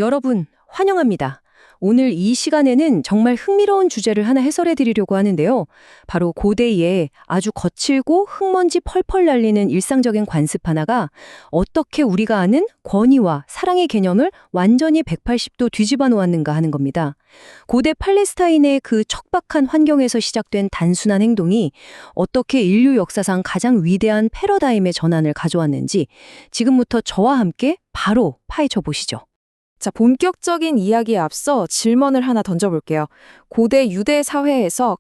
여러분, 환영합니다. 오늘 이 시간에는 정말 흥미로운 주제를 하나 해설해 드리려고 하는데요. 바로 고대의 아주 거칠고 흙먼지 펄펄 날리는 일상적인 관습 하나가 어떻게 우리가 아는 권위와 사랑의 개념을 완전히 180도 뒤집어 놓았는가 하는 겁니다. 고대 팔레스타인의 그 척박한 환경에서 시작된 단순한 행동이 어떻게 인류 역사상 가장 위대한 패러다임의 전환을 가져왔는지 지금부터 저와 함께 바로 파헤쳐 보시죠. 자, 본격적인 이야기에 앞서 질문을 하나 던져볼게요. 고대 유대 사회에서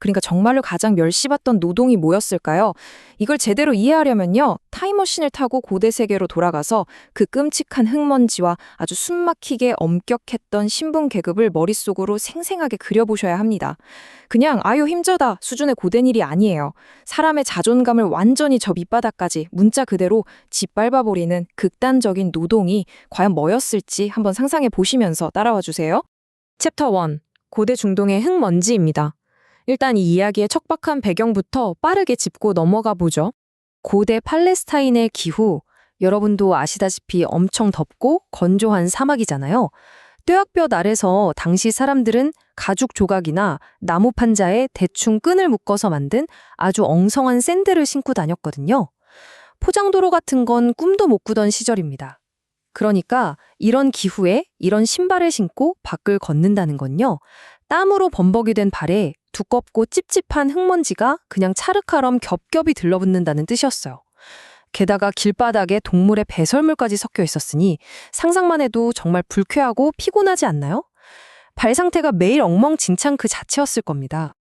그러니까 정말로 가장 멸시받던 노동이 뭐였을까요? 이걸 제대로 이해하려면요, 타임머신을 타고 고대 세계로 돌아가서 그 끔찍한 흙먼지와 아주 숨막히게 엄격했던 신분 계급을 머릿속으로 생생하게 그려보셔야 합니다. 그냥 아유 힘들다 수준의 고된 일이 아니에요. 사람의 자존감을 완전히 저 밑바닥까지 문자 그대로 짓밟아버리는 극단적인 노동이 과연 뭐였을지 한번 상상해 보시면서 따라와 주세요. 챕터 1. 고대 중동의 흙먼지입니다. 일단 이 이야기의 척박한 배경부터 빠르게 짚고 넘어가 보죠. 고대 팔레스타인의 기후, 여러분도 아시다시피 엄청 덥고 건조한 사막이잖아요. 뙤약볕 아래서 당시 사람들은 가죽 조각이나 나무 판자에 대충 끈을 묶어서 만든 아주 엉성한 샌들을 신고 다녔거든요. 포장도로 같은 건 꿈도 못 꾸던 시절입니다. 그러니까 이런 기후에 이런 신발을 신고 밖을 걷는다는 건요, 땀으로 범벅이 된 발에 두껍고 찝찝한 흙먼지가 그냥 차르카럼 겹겹이 들러붙는다는 뜻이었어요. 게다가 길바닥에 동물의 배설물까지 섞여 있었으니 상상만 해도 정말 불쾌하고 피곤하지 않나요? 발 상태가 매일 엉망진창 그 자체였을 겁니다.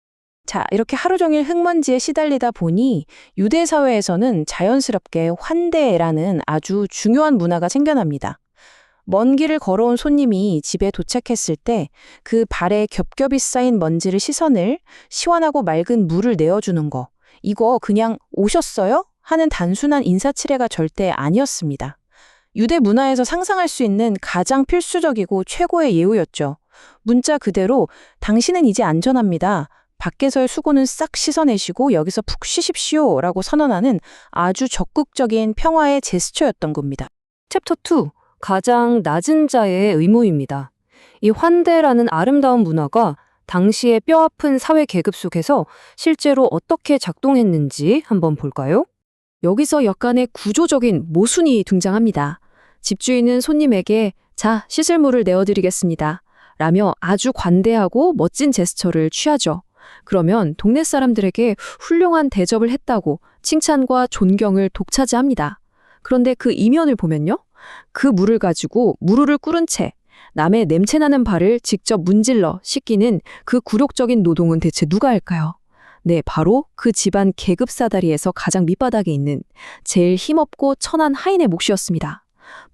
자, 이렇게 하루 종일 흙먼지에 시달리다 보니 유대 사회에서는 자연스럽게 환대라는 아주 중요한 문화가 생겨납니다. 먼 길을 걸어온 손님이 집에 도착했을 때 그 발에 겹겹이 쌓인 먼지를 씻어낼 시원하고 맑은 물을 내어주는 거. 이거 그냥 오셨어요? 하는 단순한 인사치레가 절대 아니었습니다. 유대 문화에서 상상할 수 있는 가장 필수적이고 최고의 예우였죠. 문자 그대로 당신은 이제 안전합니다. 밖에서의 수고는 싹 씻어내시고 여기서 푹 쉬십시오 라고 선언하는 아주 적극적인 평화의 제스처였던 겁니다. 챕터 2. 가장 낮은 자의 의무입니다. 이 환대라는 아름다운 문화가 당시의 뼈아픈 사회 계급 속에서 실제로 어떻게 작동했는지 한번 볼까요? 여기서 약간의 구조적인 모순이 등장합니다. 집주인은 손님에게 자, 씻을 물을 내어드리겠습니다 라며 아주 관대하고 멋진 제스처를 취하죠. 그러면 동네 사람들에게 훌륭한 대접을 했다고 칭찬과 존경을 독차지합니다. 그런데 그 이면을 보면요, 그 물을 가지고 무르를 꿇은 채 남의 냄새나는 발을 직접 문질러 씻기는 그 굴욕적인 노동은 대체 누가 할까요? 네, 바로 그 집안 계급 사다리에서 가장 밑바닥에 있는 제일 힘없고 천한 하인의 몫이었습니다.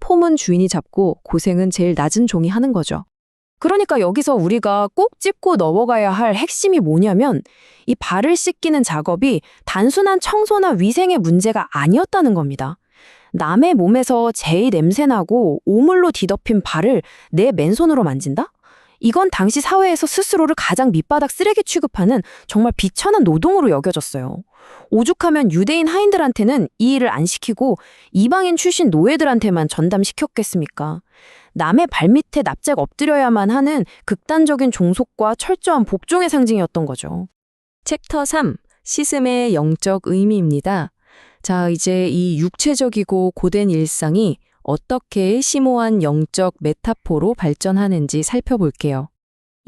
폼은 주인이 잡고 고생은 제일 낮은 종이 하는 거죠. 그러니까 여기서 우리가 꼭 짚고 넘어가야 할 핵심이 뭐냐면 이 발을 씻기는 작업이 단순한 청소나 위생의 문제가 아니었다는 겁니다. 남의 몸에서 제일 냄새나고 오물로 뒤덮인 발을 내 맨손으로 만진다? 이건 당시 사회에서 스스로를 가장 밑바닥 쓰레기 취급하는 정말 비천한 노동으로 여겨졌어요. 오죽하면 유대인 하인들한테는 이 일을 안 시키고 이방인 출신 노예들한테만 전담시켰겠습니까? 남의 발밑에 납작 엎드려야만 하는 극단적인 종속과 철저한 복종의 상징이었던 거죠. 챕터 3. 씻음의 영적 의미입니다. 자, 이제 이 육체적이고 고된 일상이 어떻게 심오한 영적 메타포로 발전하는지 살펴볼게요.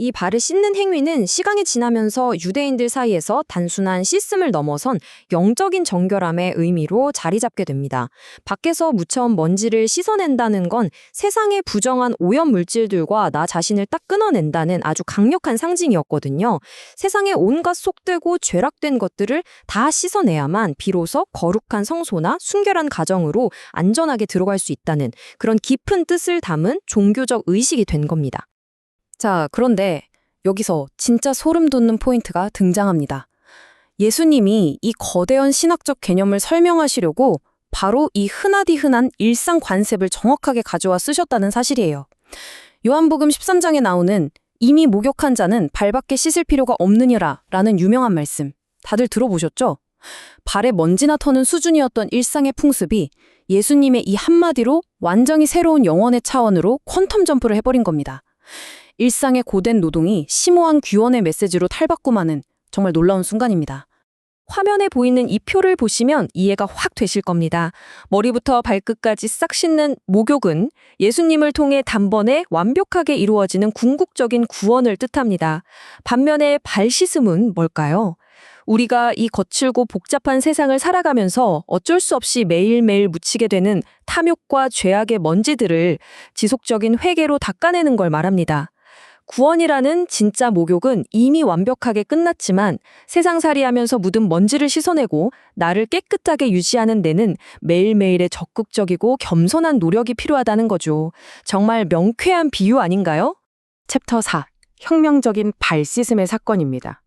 이 발을 씻는 행위는 시간이 지나면서 유대인들 사이에서 단순한 씻음을 넘어선 영적인 정결함의 의미로 자리 잡게 됩니다. 밖에서 묻혀온 먼지를 씻어낸다는 건 세상의 부정한 오염 물질들과 나 자신을 딱 끊어낸다는 아주 강력한 상징이었거든요. 세상의 온갖 속되고 죄락된 것들을 다 씻어내야만 비로소 거룩한 성소나 순결한 가정으로 안전하게 들어갈 수 있다는 그런 깊은 뜻을 담은 종교적 의식이 된 겁니다. 자, 그런데 여기서 진짜 소름 돋는 포인트가 등장합니다. 예수님이 이 거대한 신학적 개념을 설명하시려고 바로 이 흔하디 흔한 일상 관습을 정확하게 가져와 쓰셨다는 사실이에요. 요한복음 13장에 나오는 이미 목욕한 자는 발밖에 씻을 필요가 없느니라 라는 유명한 말씀, 다들 들어보셨죠? 발에 먼지나 터는 수준이었던 일상의 풍습이 예수님의 이 한마디로 완전히 새로운 영혼의 차원으로 퀀텀 점프를 해버린 겁니다. 일상의 고된 노동이 심오한 귀원의 메시지로 탈바꿈하는 정말 놀라운 순간입니다. 화면에 보이는 이 표를 보시면 이해가 확 되실 겁니다. 머리부터 발끝까지 싹 씻는 목욕은 예수님을 통해 단번에 완벽하게 이루어지는 궁극적인 구원을 뜻합니다. 반면에 발 씻음은 뭘까요? 우리가 이 거칠고 복잡한 세상을 살아가면서 어쩔 수 없이 매일매일 묻히게 되는 탐욕과 죄악의 먼지들을 지속적인 회개로 닦아내는 걸 말합니다. 구원이라는 진짜 목욕은 이미 완벽하게 끝났지만 세상살이하면서 묻은 먼지를 씻어내고 나를 깨끗하게 유지하는 데는 매일매일의 적극적이고 겸손한 노력이 필요하다는 거죠. 정말 명쾌한 비유 아닌가요? 챕터 4. 혁명적인 발 씻음의 사건입니다.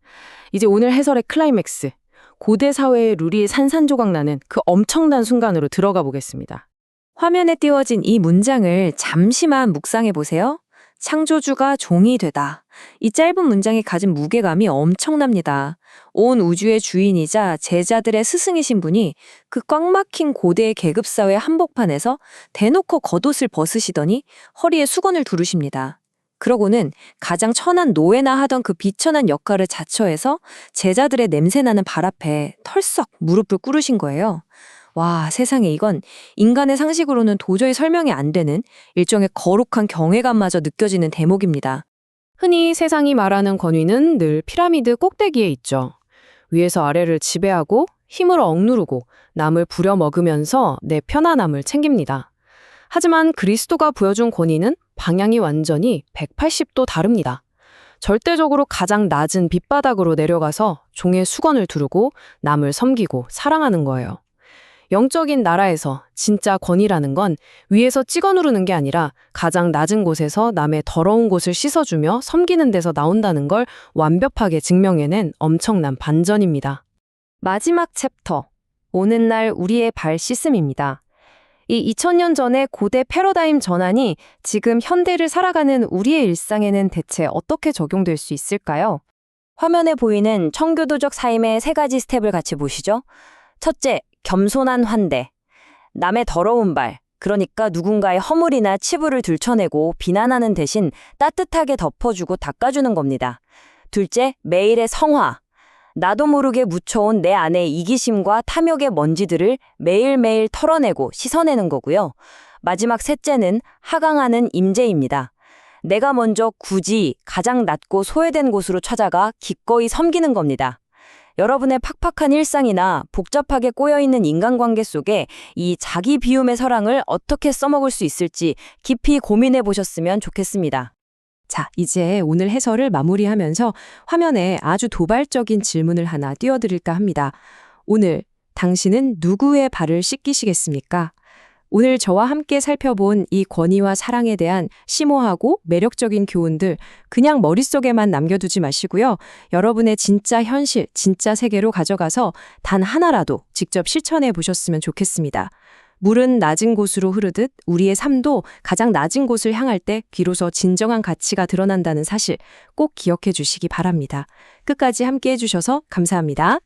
이제 오늘 해설의 클라이맥스. 고대 사회의 룰이 산산조각 나는 그 엄청난 순간으로 들어가 보겠습니다. 화면에 띄워진 이 문장을 잠시만 묵상해 보세요. 창조주가 종이 되다. 이 짧은 문장이 가진 무게감이 엄청납니다. 온 우주의 주인이자 제자들의 스승이신 분이 그 꽉 막힌 고대의 계급사회 한복판에서 대놓고 겉옷을 벗으시더니 허리에 수건을 두르십니다. 그러고는 가장 천한 노예나 하던 그 비천한 역할을 자처해서 제자들의 냄새나는 발 앞에 털썩 무릎을 꿇으신 거예요. 와, 세상에 이건 인간의 상식으로는 도저히 설명이 안 되는 일종의 거룩한 경외감마저 느껴지는 대목입니다. 흔히 세상이 말하는 권위는 늘 피라미드 꼭대기에 있죠. 위에서 아래를 지배하고 힘으로 억누르고 남을 부려먹으면서 내 편안함을 챙깁니다. 하지만 그리스도가 보여준 권위는 방향이 완전히 180도 다릅니다. 절대적으로 가장 낮은 밑바닥으로 내려가서 종의 수건을 두르고 남을 섬기고 사랑하는 거예요. 영적인 나라에서 진짜 권위라는 건 위에서 찍어 누르는 게 아니라 가장 낮은 곳에서 남의 더러운 곳을 씻어주며 섬기는 데서 나온다는 걸 완벽하게 증명해낸 엄청난 반전입니다. 마지막 챕터, 오는 날 우리의 발 씻음입니다. 이 2000년 전의 고대 패러다임 전환이 지금 현대를 살아가는 우리의 일상에는 대체 어떻게 적용될 수 있을까요? 화면에 보이는 청교도적 삶의 3가지 스텝을 같이 보시죠. 첫째, 겸손한 환대. 남의 더러운 발, 그러니까 누군가의 허물이나 치부를 들춰내고 비난하는 대신 따뜻하게 덮어주고 닦아주는 겁니다. 둘째, 매일의 성화. 나도 모르게 묻혀온 내 안의 이기심과 탐욕의 먼지들을 매일매일 털어내고 씻어내는 거고요. 마지막 셋째는 하강하는 임재입니다. 내가 먼저 굳이 가장 낮고 소외된 곳으로 찾아가 기꺼이 섬기는 겁니다. 여러분의 팍팍한 일상이나 복잡하게 꼬여있는 인간관계 속에 이 자기 비움의 사랑을 어떻게 써먹을 수 있을지 깊이 고민해 보셨으면 좋겠습니다. 자, 이제 오늘 해설을 마무리하면서 화면에 아주 도발적인 질문을 하나 띄워드릴까 합니다. 오늘 당신은 누구의 발을 씻기시겠습니까? 오늘 저와 함께 살펴본 이 권위와 사랑에 대한 심오하고 매력적인 교훈들 그냥 머릿속에만 남겨두지 마시고요. 여러분의 진짜 현실, 진짜 세계로 가져가서 단 하나라도 직접 실천해 보셨으면 좋겠습니다. 물은 낮은 곳으로 흐르듯 우리의 삶도 가장 낮은 곳을 향할 때 비로소 진정한 가치가 드러난다는 사실 꼭 기억해 주시기 바랍니다. 끝까지 함께 해주셔서 감사합니다.